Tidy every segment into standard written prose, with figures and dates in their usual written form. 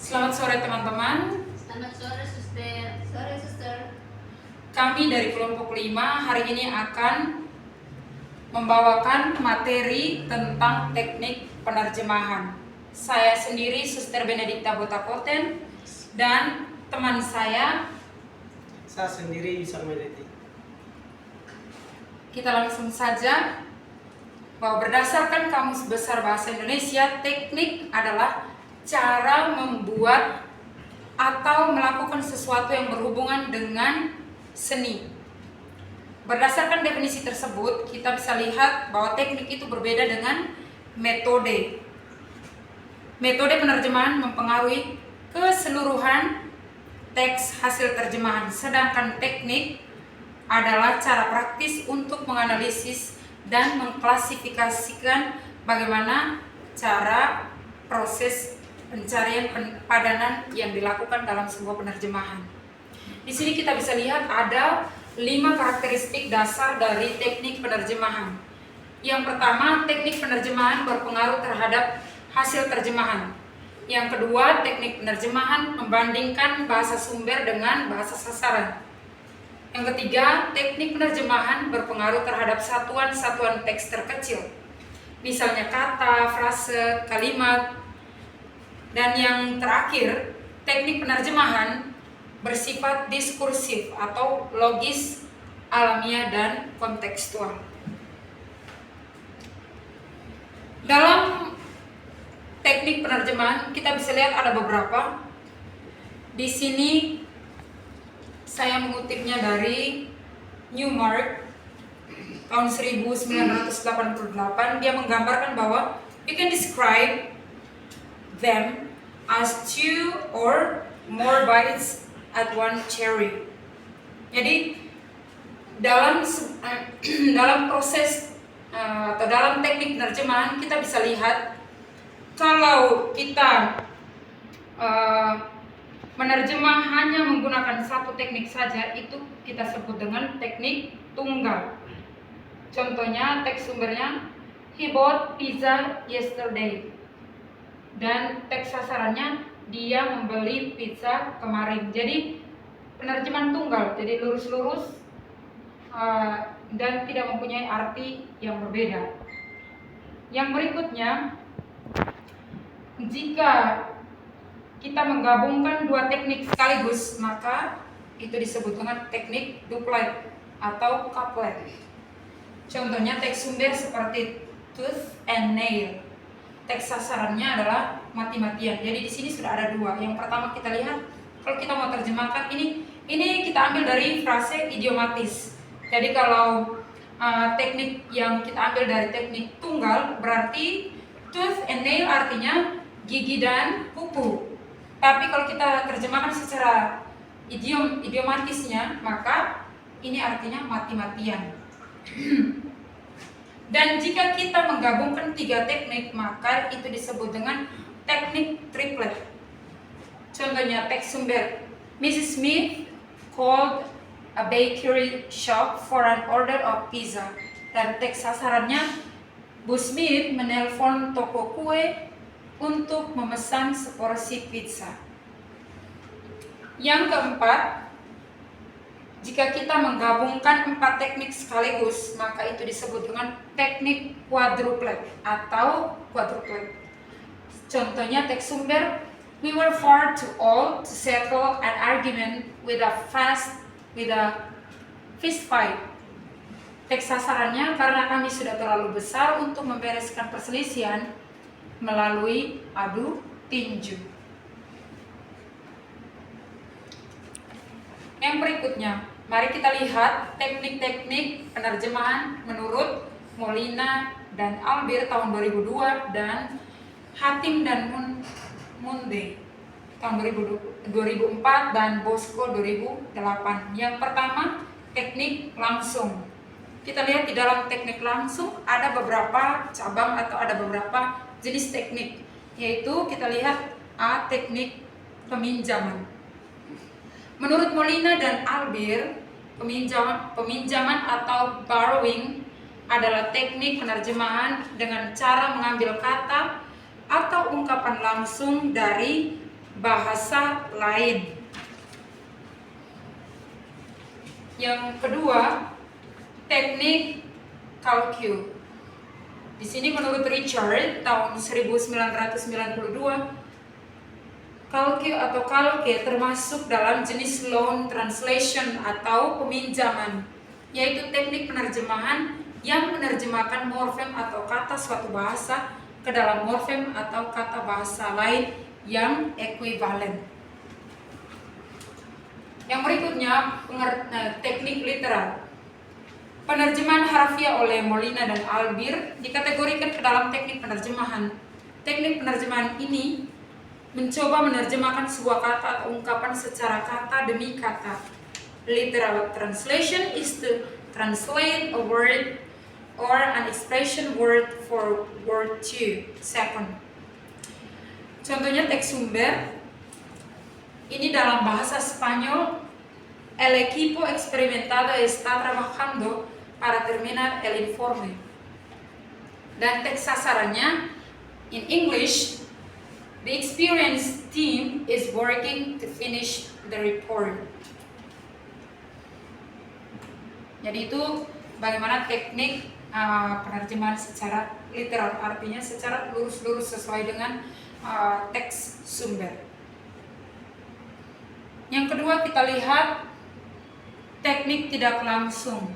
Selamat sore teman-teman. Selamat sore suster. Sore suster. Kami dari kelompok 5 hari ini akan membawakan materi tentang teknik penerjemahan. Saya sendiri Suster Benedikta Botakoten dan teman saya sendiri Yusar Meleti. Kita langsung saja bahwa berdasarkan Kamus Besar Bahasa Indonesia, teknik adalah cara membuat atau melakukan sesuatu yang berhubungan dengan seni. Berdasarkan definisi tersebut, kita bisa lihat bahwa teknik itu berbeda dengan metode. Metode penerjemahan mempengaruhi keseluruhan teks hasil terjemahan, sedangkan teknik adalah cara praktis untuk menganalisis dan mengklasifikasikan bagaimana cara proses pencarian padanan yang dilakukan dalam sebuah penerjemahan. Di sini kita bisa lihat ada 5 karakteristik dasar dari teknik penerjemahan. Yang pertama, teknik penerjemahan berpengaruh terhadap hasil terjemahan. Yang kedua, teknik penerjemahan membandingkan bahasa sumber dengan bahasa sasaran. Yang ketiga, teknik penerjemahan berpengaruh terhadap satuan-satuan teks terkecil, misalnya kata, frase, kalimat. Dan yang terakhir, teknik penerjemahan bersifat diskursif atau logis, alamiah, dan kontekstual. Dalam teknik penerjemahan kita bisa lihat ada beberapa. Di sini saya mengutipnya dari Newmark tahun 1988. Dia menggambarkan bahwa we can describe them as 2 or more bites at one cherry. Jadi dalam proses atau dalam teknik penerjemahan kita bisa lihat kalau kita menerjemah hanya menggunakan satu teknik saja, itu kita sebut dengan teknik tunggal. Contohnya teks sumbernya he bought pizza yesterday, dan teks sasarannya dia membeli pizza kemarin. Jadi penerjemahan tunggal, jadi lurus-lurus dan tidak mempunyai arti yang berbeda. Yang berikutnya, jika kita menggabungkan 2 teknik sekaligus, maka itu disebut dengan teknik duplet atau couplet. Contohnya teks sumber seperti tooth and nail. Teks sasarannya adalah mati-matian. Jadi di sini sudah ada 2. Yang pertama kita lihat, kalau kita mau terjemahkan ini kita ambil dari frase idiomatis. Jadi kalau teknik yang kita ambil dari teknik tunggal, berarti tooth and nail artinya gigi dan kuku. Tapi kalau kita terjemahkan secara idiomatisnya, maka ini artinya mati-matian. Dan jika kita menggabungkan 3 teknik, maka itu disebut dengan teknik triplet. Contohnya teks sumber, Mrs. Smith called a bakery shop for an order of pizza. Dan teks sasarannya, Bu Smith menelpon toko kue untuk memesan seporsi pizza. Yang keempat, jika kita menggabungkan 4 teknik sekaligus, maka itu disebut dengan teknik quadruplet atau quadruplet. Contohnya teks sumber, we were far too old to settle an argument with a fist fight. Teks sasarannya, karena kami sudah terlalu besar untuk membereskan perselisihan melalui adu tinju. Yang berikutnya, mari kita lihat teknik-teknik penerjemahan menurut Molina dan Albir tahun 2002 dan Hatim dan Munde tahun 2004 dan Bosco 2008. Yang pertama, teknik langsung. Kita lihat di dalam teknik langsung ada beberapa cabang atau ada beberapa jenis teknik, yaitu kita lihat teknik peminjaman. Menurut Molina dan Albir, peminjaman atau borrowing adalah teknik penerjemahan dengan cara mengambil kata atau ungkapan langsung dari bahasa lain. Yang kedua, teknik kalkul. Di sini menurut Richard tahun 1992, kalkul atau kalke termasuk dalam jenis loan translation atau peminjaman, yaitu teknik penerjemahan yang menerjemahkan morfem atau kata suatu bahasa ke dalam morfem atau kata bahasa lain yang ekuivalen. Yang berikutnya, teknik literal. Penerjemahan harfiah oleh Molina dan Albir dikategorikan ke dalam teknik penerjemahan. Teknik penerjemahan ini mencoba menerjemahkan sebuah kata atau ungkapan secara kata demi kata. Literal translation is to translate a word or an expression word for word to second. Contohnya teks sumber. Ini dalam bahasa Spanyol, el equipo experimentado está trabajando para terminar el informe. Dan teks sasarannya, in English, the experienced team is working to finish the report. Jadi itu bagaimana teknik penerjemahan secara literal, artinya secara lurus-lurus sesuai dengan teks sumber. Yang kedua, kita lihat teknik tidak langsung.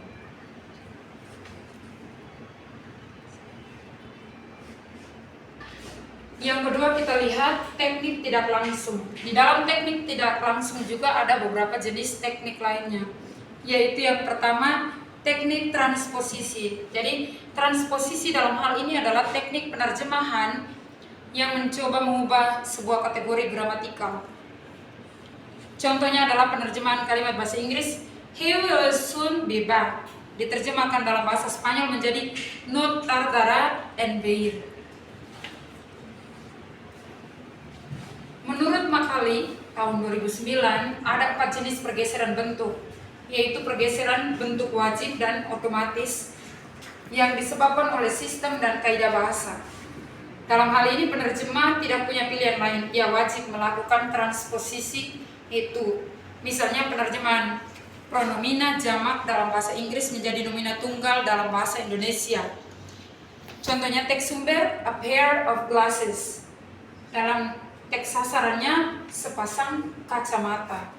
Yang kedua, kita lihat teknik tidak langsung. Di dalam teknik tidak langsung juga ada beberapa jenis teknik lainnya, yaitu yang pertama, teknik transposisi. Jadi, transposisi dalam hal ini adalah teknik penerjemahan yang mencoba mengubah sebuah kategori gramatikal. Contohnya adalah penerjemahan kalimat bahasa Inggris, he will soon be back, diterjemahkan dalam bahasa Spanyol menjadi no tardará en venir. Menurut Macaulay tahun 2009, ada 4 jenis pergeseran bentuk, yaitu pergeseran bentuk wajib dan otomatis yang disebabkan oleh sistem dan kaidah bahasa. Dalam hal ini penerjemah tidak punya pilihan lain, ia wajib melakukan transposisi itu. Misalnya penerjemahan pronomina jamak dalam bahasa Inggris menjadi nomina tunggal dalam bahasa Indonesia. Contohnya teks sumber, a pair of glasses. Dalam teks sasarannya, sepasang kacamata.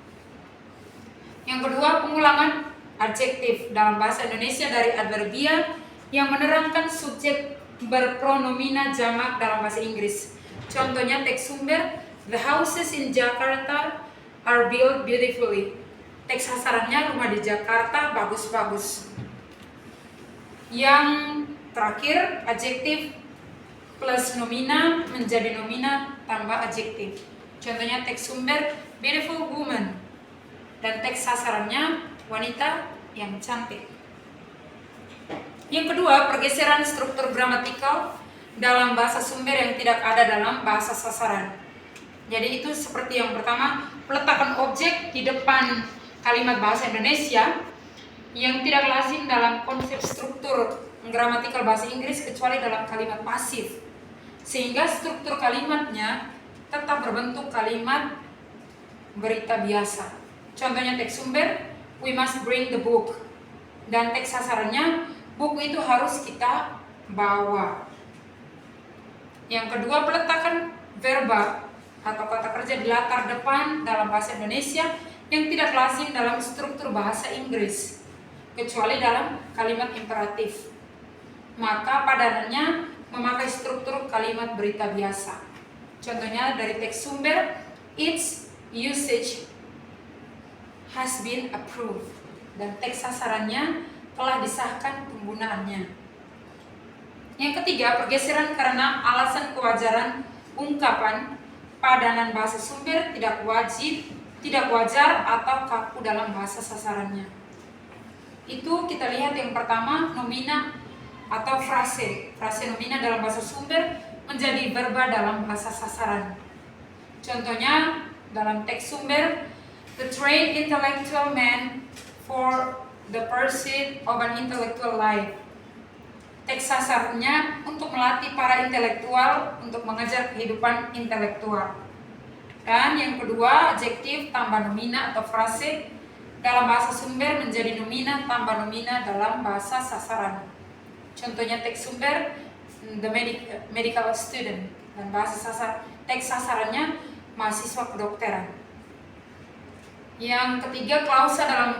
Yang kedua, pengulangan adjektif dalam bahasa Indonesia dari adverbia yang menerangkan subjek berpronomina jamak dalam bahasa Inggris. Contohnya teks sumber, the houses in Jakarta are built beautifully. Teks sasarannya, rumah di Jakarta bagus-bagus. Yang terakhir, adjektif plus nomina menjadi nomina tambah adjektif. Contohnya teks sumber, beautiful woman. Dan teks sasarannya, wanita yang cantik. Yang kedua, pergeseran struktur gramatikal dalam bahasa sumber yang tidak ada dalam bahasa sasaran. Jadi itu seperti yang pertama, peletakan objek di depan kalimat bahasa Indonesia yang tidak lazim dalam konsep struktur gramatikal bahasa Inggris kecuali dalam kalimat pasif, sehingga struktur kalimatnya tetap berbentuk kalimat berita biasa. Contohnya teks sumber, we must bring the book. Dan teks sasarannya, buku itu harus kita bawa. Yang kedua, peletakan verba atau kata kerja di latar depan dalam bahasa Indonesia yang tidak lazim dalam struktur bahasa Inggris kecuali dalam kalimat imperatif. Maka padanannya memakai struktur kalimat berita biasa. Contohnya dari teks sumber, its usage has been approved. Dan teks sasarannya, telah disahkan penggunaannya. Yang ketiga, pergeseran karena alasan kewajaran ungkapan. Padanan bahasa sumber tidak wajib, tidak wajar atau kaku dalam bahasa sasarannya. Itu kita lihat yang pertama, nomina atau frase. Frase nomina dalam bahasa sumber menjadi verba dalam bahasa sasaran. Contohnya dalam teks sumber, the trained intellectual man for the pursuit of an intellectual life. Teks sasarnya untuk melatih para intelektual untuk mengejar kehidupan intelektual. Dan yang kedua, adjektif tambah nomina atau frase dalam bahasa sumber menjadi nomina tambah nomina dalam bahasa sasaran. Contohnya teks sumber the medical student, dan teks sasarannya mahasiswa kedokteran. Yang ketiga, klausa dalam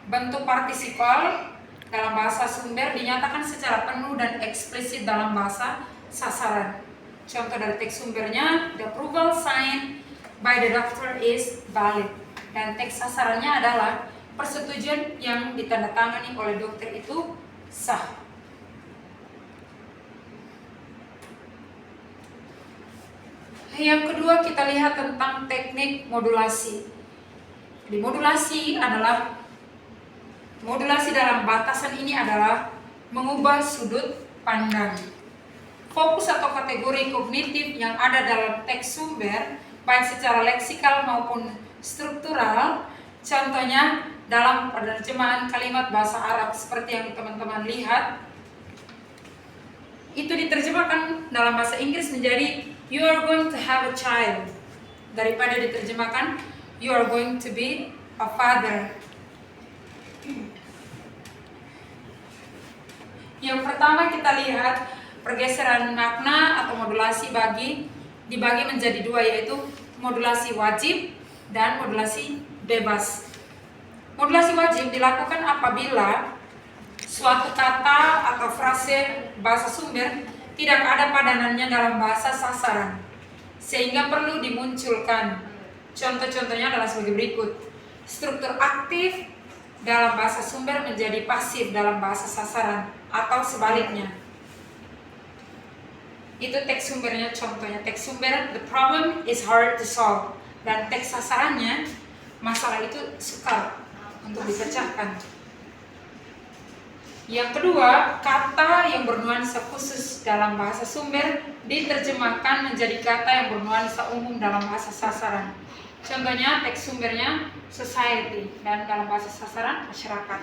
bentuk partisipal dalam bahasa sumber dinyatakan secara penuh dan eksplisit dalam bahasa sasaran. Contoh dari teks sumbernya, the approval sign by the doctor is valid. Dan teks sasarannya adalah persetujuan yang ditandatangani oleh dokter itu sah. Yang kedua, kita lihat tentang teknik modulasi. Di modulasi dalam batasan ini adalah mengubah sudut pandang. Fokus atau kategori kognitif yang ada dalam teks sumber, baik secara leksikal maupun struktural, contohnya dalam penerjemahan kalimat bahasa Arab seperti yang teman-teman lihat, itu diterjemahkan dalam bahasa Inggris menjadi you are going to have a child, daripada diterjemahkan you are going to be a father. Yang pertama kita lihat pergeseran makna atau modulasi dibagi menjadi dua, yaitu modulasi wajib dan modulasi bebas. Modulasi wajib dilakukan apabila suatu kata atau frase bahasa sumber tidak ada padanannya dalam bahasa sasaran, sehingga perlu dimunculkan. Contoh-contohnya adalah sebagai berikut. Struktur aktif dalam bahasa sumber menjadi pasif dalam bahasa sasaran, atau sebaliknya. Itu teks sumbernya, contohnya teks sumber the problem is hard to solve, dan teks sasarannya masalah itu sukar untuk dipecahkan. Yang kedua, kata yang bernuansa khusus dalam bahasa sumber diterjemahkan menjadi kata yang bernuansa umum dalam bahasa sasaran. Contohnya teks sumbernya society, dan dalam bahasa sasaran masyarakat.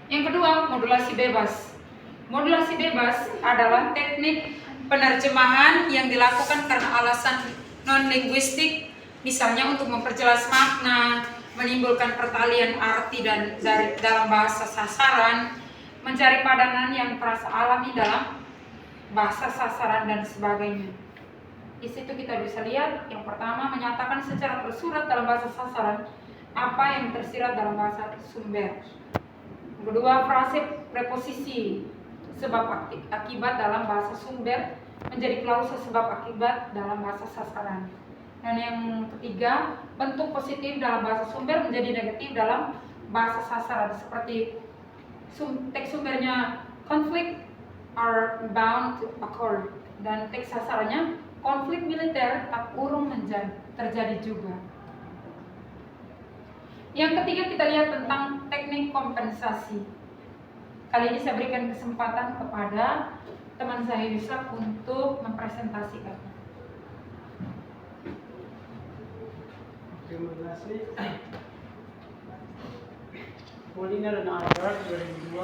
Yang kedua, modulasi bebas. Modulasi bebas adalah teknik penerjemahan yang dilakukan karena alasan non-linguistik, misalnya untuk memperjelas makna, menimbulkan pertalian arti dan dalam bahasa sasaran, mencari padanan yang terasa alami dalam bahasa sasaran, dan sebagainya. Di situ kita bisa lihat, yang pertama menyatakan secara tersurat dalam bahasa sasaran apa yang tersirat dalam bahasa sumber. Yang kedua, frase preposisi sebab akibat dalam bahasa sumber menjadi klausa sebab akibat dalam bahasa sasaran. Dan yang ketiga, bentuk positif dalam bahasa sumber menjadi negatif dalam bahasa sasaran, seperti teks sumbernya conflict are bound to occur, dan teks sasarannya konflik militer tak urung terjadi juga. Yang ketiga, kita lihat tentang teknik kompensasi. Kali ini saya berikan kesempatan kepada teman saya Yusuf untuk mempresentasikan. Terima kasih. Molina dan Albert 2002.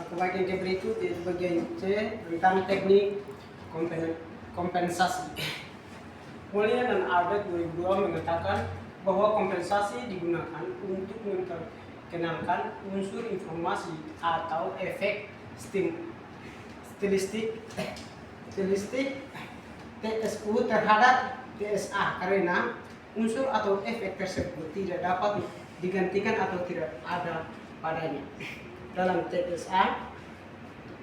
Aku bagian ke berikut, yaitu bagian C tentang teknik kompensasi. Molina dan Albert 2002 mengatakan bahwa kompensasi digunakan untuk memperkenalkan unsur informasi atau efek stilistik TSU terhadap TSA karena unsur atau efek tersebut tidak dapat digantikan atau tidak ada padanya. Dalam TSA,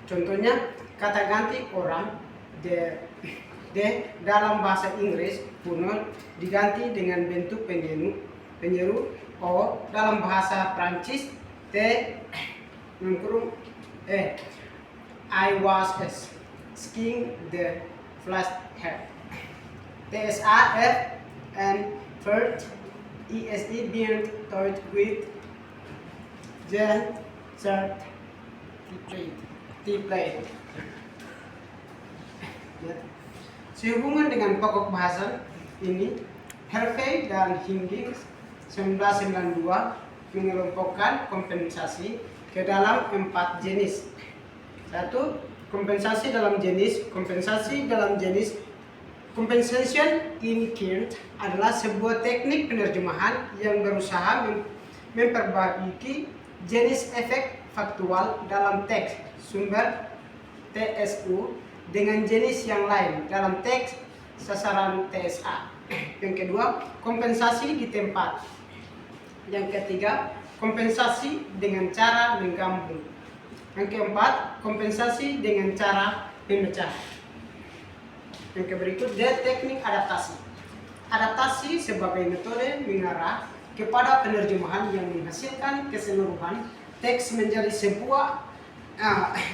contohnya kata ganti orang the dalam bahasa Inggris kuno diganti dengan bentuk penyeru o, dalam bahasa Prancis I was skiing the flash head. TSA F and third ESE being third with the third T-plate. Sehubungan dengan pokok bahasa ini, Hervey dan Hingis 1992 mengelompokkan kompensasi ke dalam 4 jenis. 1. Kompensasi dalam jenis. Compensation in kind adalah sebuah teknik penerjemahan yang berusaha memperbaiki jenis efek faktual dalam teks sumber TSU dengan jenis yang lain dalam teks sasaran TSA. Yang kedua, kompensasi di tempat. Yang ketiga, kompensasi dengan cara menggabung. Yang keempat, kompensasi dengan cara memecah. Yang berikut, teknik adaptasi. Adaptasi sebagai metode mengarah kepada penerjemahan yang menghasilkan keseluruhan teks menjadi sebuah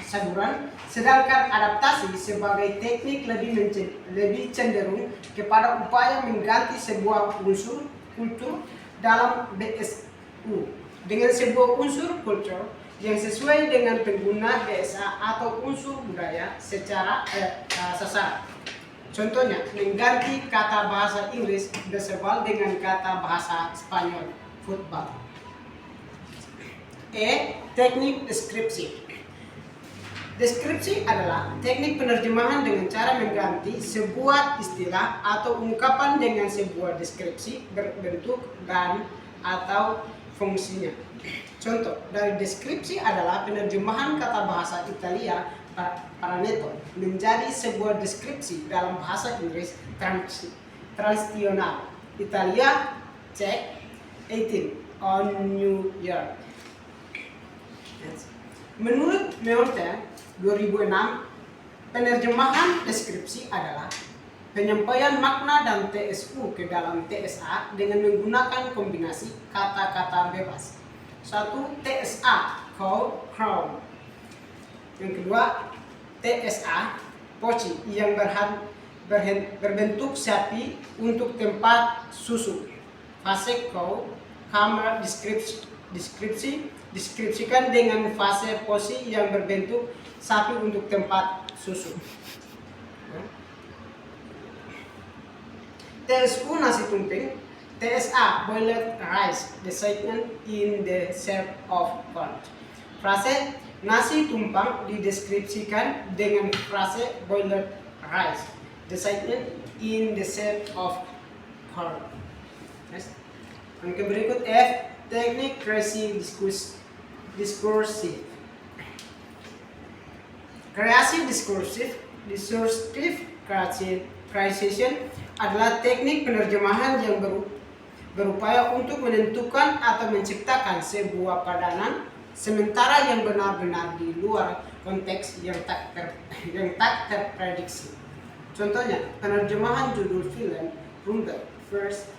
saluran, sedangkan adaptasi sebagai teknik lebih cenderung kepada upaya mengganti sebuah unsur kultur dalam BSU dengan sebuah unsur kultur yang sesuai dengan pengguna BSA atau unsur budaya secara sasaran. Contohnya, mengganti kata bahasa Inggris baseball dengan kata bahasa Spanyol football. Teknik deskripsi. Deskripsi adalah teknik penerjemahan dengan cara mengganti sebuah istilah atau ungkapan dengan sebuah deskripsi berbentuk dan atau fungsinya. Contoh dari deskripsi adalah penerjemahan kata bahasa Italia Paranetto menjadi sebuah deskripsi dalam bahasa Inggris transitional Italia Czech 18 on New Year. Menurut Meonte 2006, penerjemahan deskripsi adalah penyampaian makna dan TSU ke dalam TSA dengan menggunakan kombinasi kata-kata bebas. 1. TSA code crown. Yang kedua, TSA poci yang berbentuk sapi untuk tempat susu. Fase cow kamar deskripsikan dengan fase poci yang berbentuk sapi untuk tempat susu. TSU nasi tumpeng. TSA boiled rice designed in the shape of corn. Frase nasi tumpang dideskripsikan dengan frase boiled rice designed in the shape of corn. Yang berikut F, teknik kreasi diskursif. Kreasi diskursif, creation adalah teknik penerjemahan yang berupaya untuk menentukan atau menciptakan sebuah padanan sementara yang benar-benar di luar konteks yang tak terprediksi. Contohnya, penerjemahan judul film Rumble First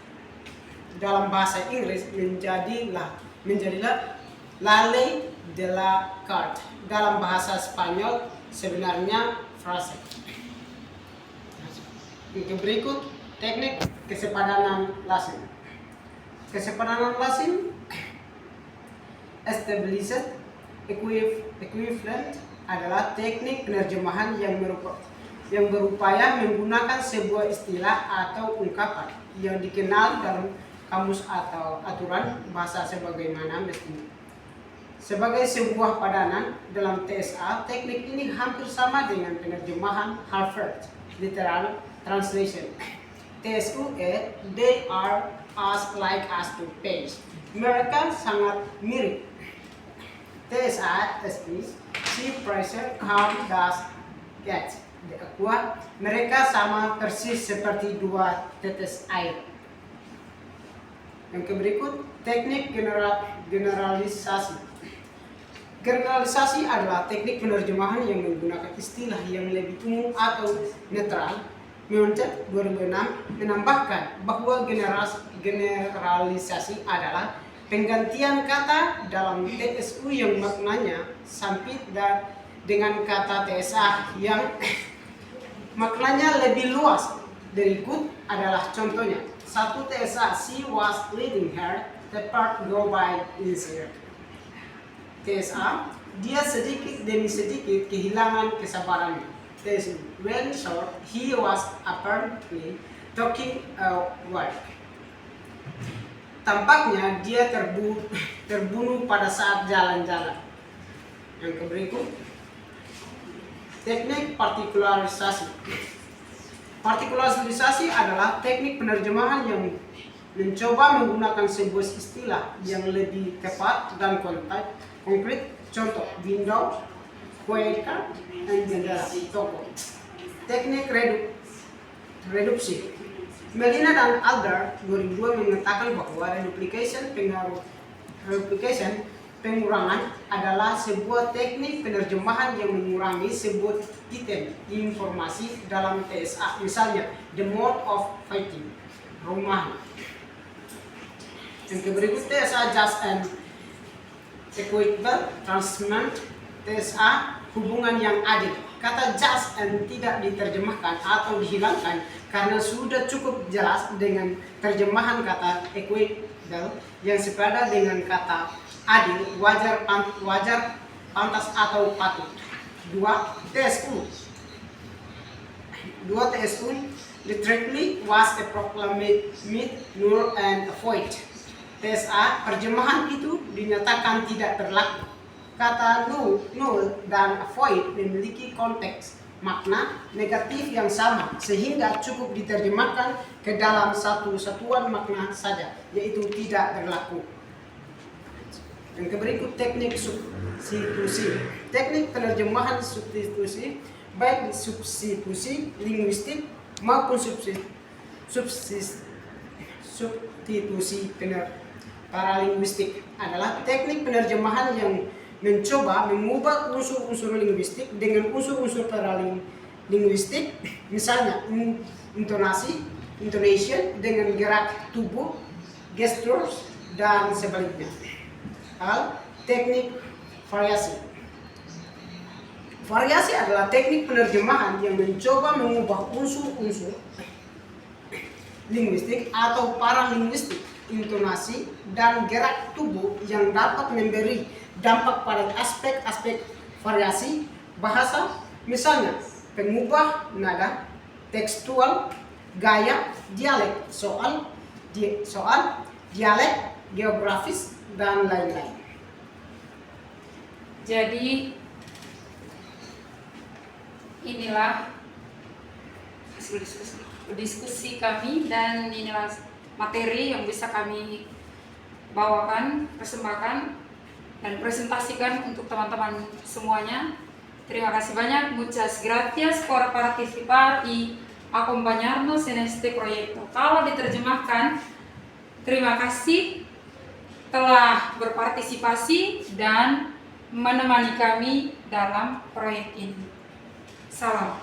dalam bahasa Inggris menjadilah La Ley de la Carte. Dalam bahasa Spanyol sebenarnya frase. Yang berikut, teknik kesepadanan lazim. Kesepadanan lazim established equivalent adalah teknik penerjemahan yang berupaya menggunakan sebuah istilah atau ungkapan yang dikenal dalam kamus atau aturan bahasa sebagaimana mestinya. Sebagai sebuah padanan dalam TSA, teknik ini hampir sama dengan penerjemahan Harvard Literal Translation. TSU they are as like as to page. Mereka sangat mirip. TSA sea pressure calm does get. Di aqua, mereka sama persis seperti dua tetes air. Yang berikut, teknik generalisasi. Generalisasi adalah teknik penerjemahan yang menggunakan istilah yang lebih umum atau netral. Meonte 2006 menambahkan bahwa generalisasi adalah penggantian kata dalam TSU yang maknanya sempit dan dengan kata TSA yang maknanya lebih luas. Berikut adalah contohnya. 1. TSA, she was leading her, the part go by easier. TSA, dia sedikit demi sedikit kehilangan kesabarannya. TSU, when short, he was apparently talking a word. Tampaknya dia terbunuh pada saat jalan-jalan. Yang berikut, Teknik partikularisasi. Partikulasisasi adalah teknik penerjemahan yang mencoba menggunakan sebuah istilah yang lebih tepat dan konkret. Contoh, window, kueka, dan jendela, toko. Teknik reduksi. Melina dan Alder 2002 mengatakan bahwa pengurangan adalah sebuah teknik penerjemahan yang mengurangi sebuah item informasi dalam TSA. Misalnya, the mode of fighting, rumah. Yang berikut TSA just and equitable transment. TSA hubungan yang adil. Kata just and tidak diterjemahkan atau dihilangkan karena sudah cukup jelas dengan terjemahan kata equitable yang sepadan dengan kata adil, wajar, pantas atau patut. 2. TSU. Literally was a proclaimed null and void. TSA, terjemahan itu dinyatakan tidak berlaku. Kata null dan void memiliki konteks makna negatif yang sama sehingga cukup diterjemahkan ke dalam satu satuan makna saja, yaitu tidak berlaku. Yang berikut teknik substitusi. Teknik penerjemahan substitusi, baik substitusi linguistik maupun substitusi paralinguistik adalah teknik penerjemahan yang mencoba mengubah unsur-unsur linguistik dengan unsur-unsur paralinguistik, misalnya intonasi, intonation dengan gerak tubuh, gestures, dan sebaliknya. Teknik variasi. Variasi adalah teknik penerjemahan yang mencoba mengubah unsur-unsur linguistik atau paralinguistik, intonasi, dan gerak tubuh yang dapat memberi dampak pada aspek-aspek variasi bahasa, misalnya pengubah nada, tekstual, gaya, dialek, soal, dialek, geografis, dan lain-lain. Jadi inilah hasil diskusi kami dan inilah materi yang bisa kami bawakan, persembahkan dan presentasikan untuk teman-teman semuanya. Terima kasih banyak. Muchas gracias por participar y acompañarnos en este proyecto. Kalau diterjemahkan, terima kasih telah berpartisipasi dan menemani kami dalam proyek ini. Salam.